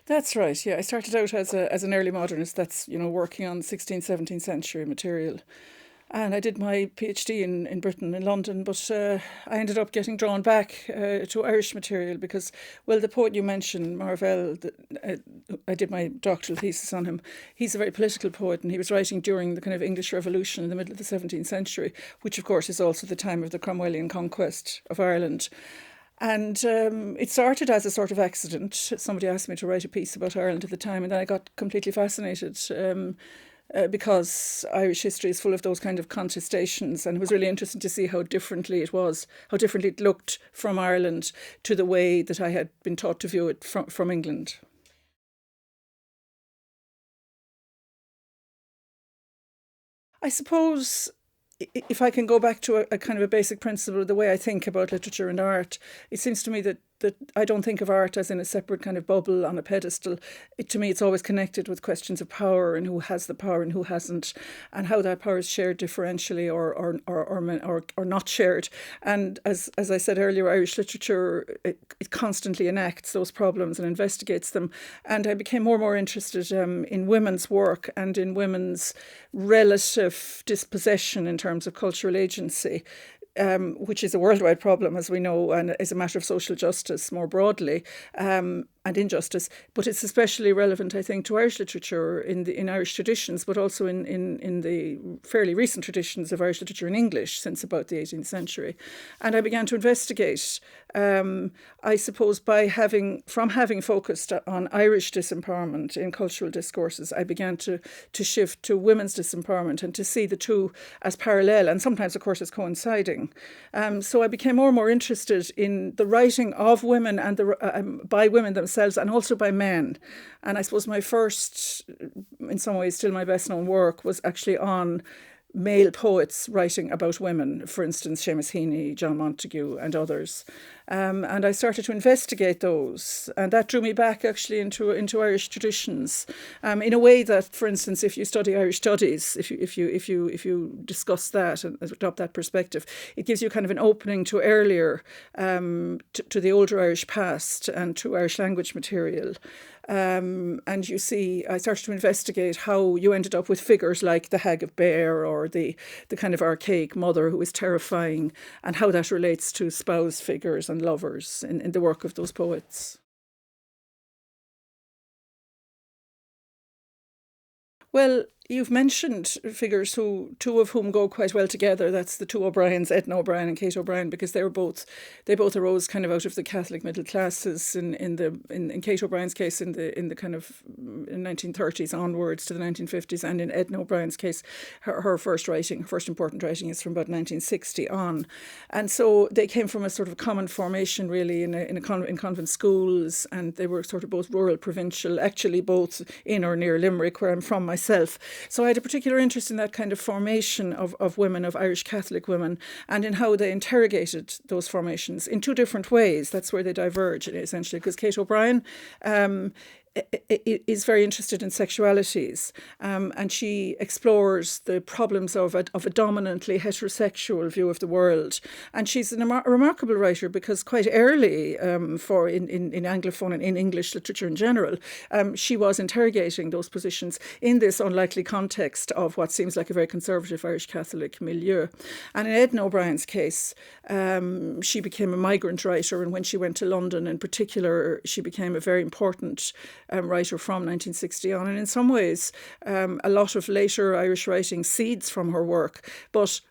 That's right. Yeah, I started out as an early modernist. That's working on 16th, 17th century material, and I did my PhD in Britain, in London. But I ended up getting drawn back to Irish material because, well, the poet you mentioned, Marvell, I did my doctoral thesis on him. He's a very political poet, and he was writing during the kind of English Revolution in the middle of the 17th century, which of course is also the time of the Cromwellian conquest of Ireland. And it started as a sort of accident. Somebody asked me to write a piece about Ireland at the time, and then I got completely fascinated because Irish history is full of those kind of contestations, and it was really interesting to see how differently it was, how differently it looked from Ireland to the way that I had been taught to view it from England. I suppose if I can go back to a kind of a basic principle of the way I think about literature and art, it seems to me that I don't think of art as in a separate kind of bubble on a pedestal. To me, it's always connected with questions of power and who has the power and who hasn't, and how that power is shared differentially or not shared. And as I said earlier, Irish literature, it constantly enacts those problems and investigates them. And I became more and more interested in women's work and in women's relative dispossession in terms of cultural agency, which is a worldwide problem, as we know, and is a matter of social justice more broadly, and injustice. But it's especially relevant, I think, to Irish literature in Irish traditions, but also in the fairly recent traditions of Irish literature in English since about the 18th century. And I began to investigate, I suppose, from having focused on Irish disempowerment in cultural discourses, I began to shift to women's disempowerment and to see the two as parallel and sometimes, of course, as coinciding. So I became more and more interested in the writing of women and by women themselves and also by men. And I suppose my first, in some ways still my best known work, was actually on male poets writing about women, for instance, Seamus Heaney, John Montague and others. And I started to investigate those, and that drew me back actually into Irish traditions, in a way that, for instance, if you study Irish studies, if you discuss that and adopt that perspective, it gives you kind of an opening to earlier, to the older Irish past and to Irish language material. And you see, I started to investigate how you ended up with figures like the Hag of Bear or the kind of archaic mother who is terrifying, and how that relates to spouse figures and lovers in the work of those poets. Well, you've mentioned figures two of whom go quite well together. That's the two O'Briens, Edna O'Brien and Kate O'Brien, because they both arose kind of out of the Catholic middle classes. In Kate O'Brien's case, in the kind of 1930s onwards to the 1950s, and in Edna O'Brien's case, her first important writing is from about 1960 on, and so they came from a sort of common formation really in convent schools, and they were sort of both rural, provincial, actually both in or near Limerick, where I'm from myself. So I had a particular interest in that kind of formation of women, of Irish Catholic women, and in how they interrogated those formations in two different ways. That's where they diverge, essentially, because Kate O'Brien is very interested in sexualities, and she explores the problems of a dominantly heterosexual view of the world. And she's a remarkable writer because quite early, in Anglophone and in English literature in general, she was interrogating those positions in this unlikely context of what seems like a very conservative Irish Catholic milieu. And in Edna O'Brien's case, she became a migrant writer, and when she went to London in particular, she became a very important writer from 1960 on, and in some ways a lot of later Irish writing seeds from her work, but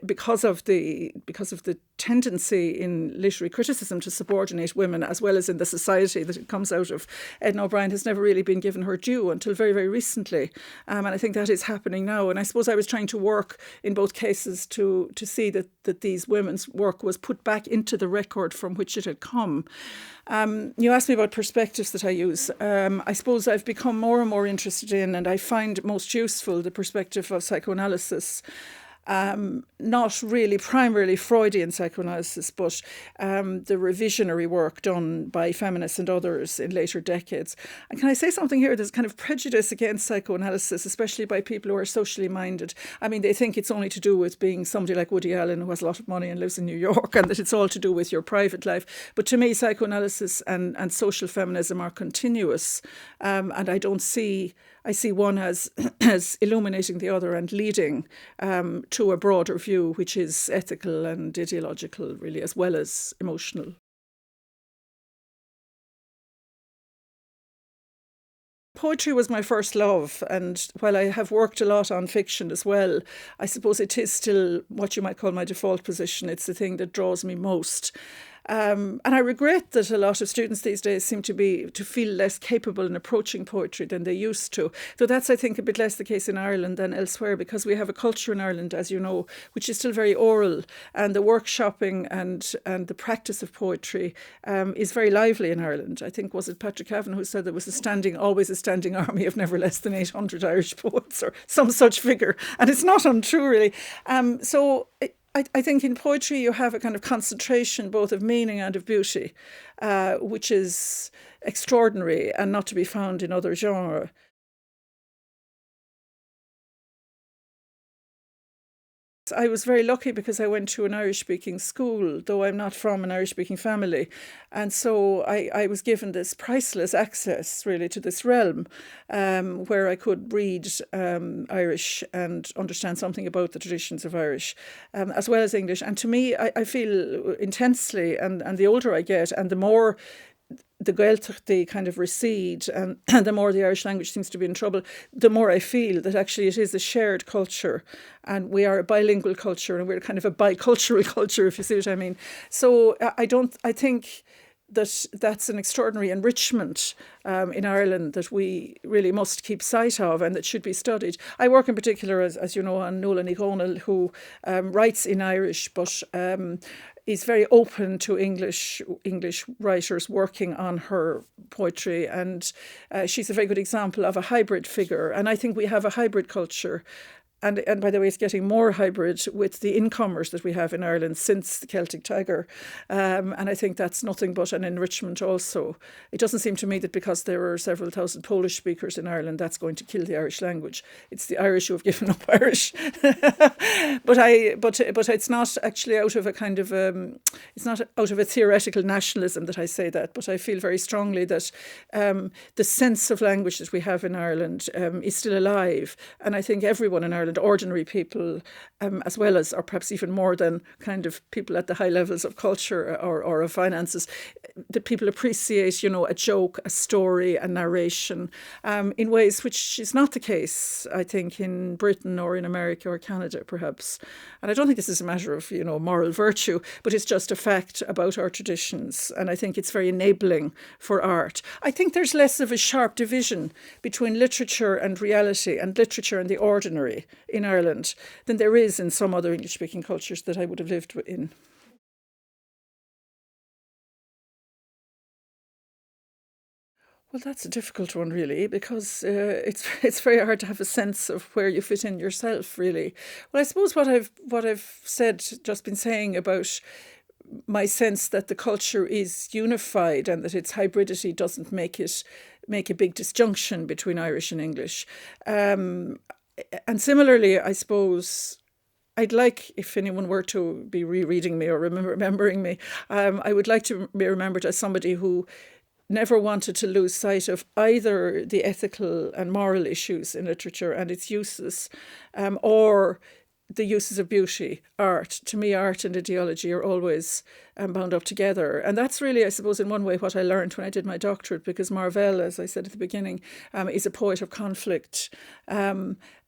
because of the tendency in literary criticism to subordinate women as well as in the society that it comes out of, Edna O'Brien has never really been given her due until very, very recently. And I think that is happening now. And I suppose I was trying to work in both cases to see that these women's work was put back into the record from which it had come. You asked me about perspectives that I use. I suppose I've become more and more interested in, and I find most useful, the perspective of psychoanalysis. not really primarily Freudian psychoanalysis, but the revisionary work done by feminists and others in later decades. And can I say something here? There's kind of prejudice against psychoanalysis, especially by people who are socially minded. I mean, they think it's only to do with being somebody like Woody Allen who has a lot of money and lives in New York, and that it's all to do with your private life. But to me, psychoanalysis and social feminism are continuous, and I see one as as illuminating the other and leading to a broader view, which is ethical and ideological, really, as well as emotional. Poetry was my first love, and while I have worked a lot on fiction as well, I suppose it is still what you might call my default position. It's the thing that draws me most. And I regret that a lot of students these days seem to feel less capable in approaching poetry than they used to. Though that's, I think, a bit less the case in Ireland than elsewhere, because we have a culture in Ireland, as you know, which is still very oral, and the workshopping and the practice of poetry is very lively in Ireland. I think, was it Patricia Coughlan who said there was always a standing army of never less than 800 Irish poets, or some such figure, and it's not untrue, really. I think in poetry you have a kind of concentration both of meaning and of beauty, which is extraordinary and not to be found in other genres. I was very lucky because I went to an Irish-speaking school, though I'm not from an Irish-speaking family. And so I was given this priceless access, really, to this realm where I could read Irish and understand something about the traditions of Irish, as well as English. And to me, I feel intensely, and the older I get, and the more the Gaeltacht kind of recede, and the more the Irish language seems to be in trouble, the more I feel that actually it is a shared culture, and we are a bilingual culture, and we're kind of a bicultural culture, if you see what I mean. So I think that that's an extraordinary enrichment in Ireland that we really must keep sight of and that should be studied. I work in particular, as you know, on Nuala Ní Dhomhnaill, who writes in Irish, but is very open to English writers working on her poetry, and she's a very good example of a hybrid figure. And I think we have a hybrid culture. And by the way, it's getting more hybrid with the incomers that we have in Ireland since the Celtic Tiger. And I think that's nothing but an enrichment also. It doesn't seem to me that because there are several thousand Polish speakers in Ireland, that's going to kill the Irish language. It's the Irish who have given up Irish. but it's not actually out of a kind of, it's not out of a theoretical nationalism that I say that, but I feel very strongly that the sense of language that we have in Ireland is still alive. And I think everyone in Ireland, ordinary people, as well as, or perhaps even more than kind of people at the high levels of culture or of finances, that people appreciate, a joke, a story, a narration, in ways which is not the case, I think, in Britain or in America or Canada, perhaps. And I don't think this is a matter of, moral virtue, but it's just a fact about our traditions. And I think it's very enabling for art. I think there's less of a sharp division between literature and reality and literature and the ordinary in Ireland than there is in some other English-speaking cultures that I would have lived in. Well, that's a difficult one, really, because it's very hard to have a sense of where you fit in yourself, really. Well, I suppose what I've said, just been saying about my sense that the culture is unified and that its hybridity doesn't make a big disjunction between Irish and English. And similarly, I suppose I'd like, if anyone were to be rereading me or remembering me, I would like to be remembered as somebody who never wanted to lose sight of either the ethical and moral issues in literature and its uses, or the uses of beauty, art. To me, art and ideology are always bound up together. And that's really, I suppose, in one way what I learned when I did my doctorate, because Marvell, as I said at the beginning, is a poet of conflict.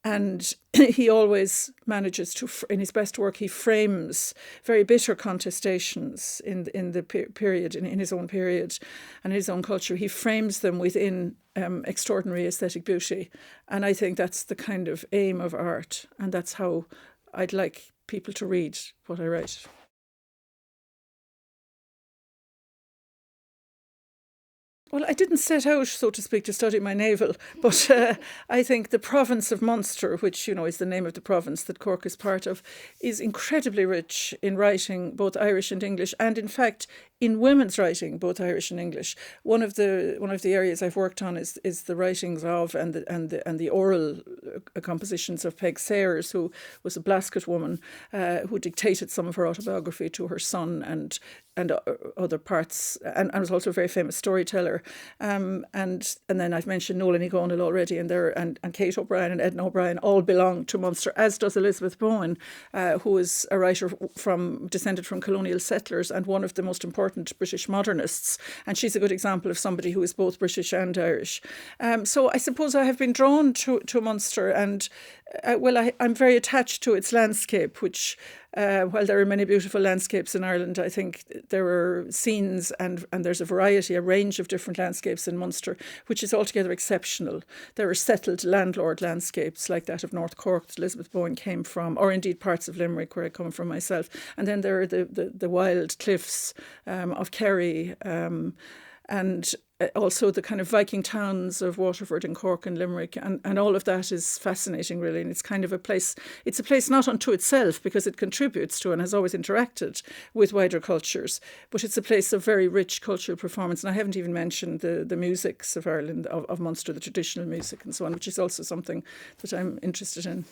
And he always manages to, in his best work, he frames very bitter contestations in the period, in his own period and his own culture. He frames them within extraordinary aesthetic beauty. And I think that's the kind of aim of art. And that's how I'd like people to read what I write. Well, I didn't set out, so to speak, to study my navel, but I think the province of Munster, which, is the name of the province that Cork is part of, is incredibly rich in writing, both Irish and English, and in fact, in women's writing, both Irish and English. One of the areas I've worked on is the writings of and the oral compositions of Peg Sayers, who was a Blasket woman who dictated some of her autobiography to her son and other parts, and was also a very famous storyteller. And then I've mentioned Nolan O'Gonil already, and Kate O'Brien and Edna O'Brien all belong to Munster, as does Elizabeth Bowen, who is a writer descended from colonial settlers and one of the most important British modernists. And she's a good example of somebody who is both British and Irish. So I suppose I have been drawn to Munster, and I'm very attached to its landscape, which, while there are many beautiful landscapes in Ireland, I think there are scenes and there's a range of different landscapes in Munster, which is altogether exceptional. There are settled landlord landscapes like that of North Cork that Elizabeth Bowen came from, or indeed parts of Limerick where I come from myself. And then there are the wild cliffs of Kerry, and also the kind of Viking towns of Waterford and Cork and Limerick, and all of that is fascinating, really. And it's kind of it's a place not unto itself, because it contributes to and has always interacted with wider cultures, but it's a place of very rich cultural performance. And I haven't even mentioned the musics of Ireland, of Munster, the traditional music and so on, which is also something that I'm interested in.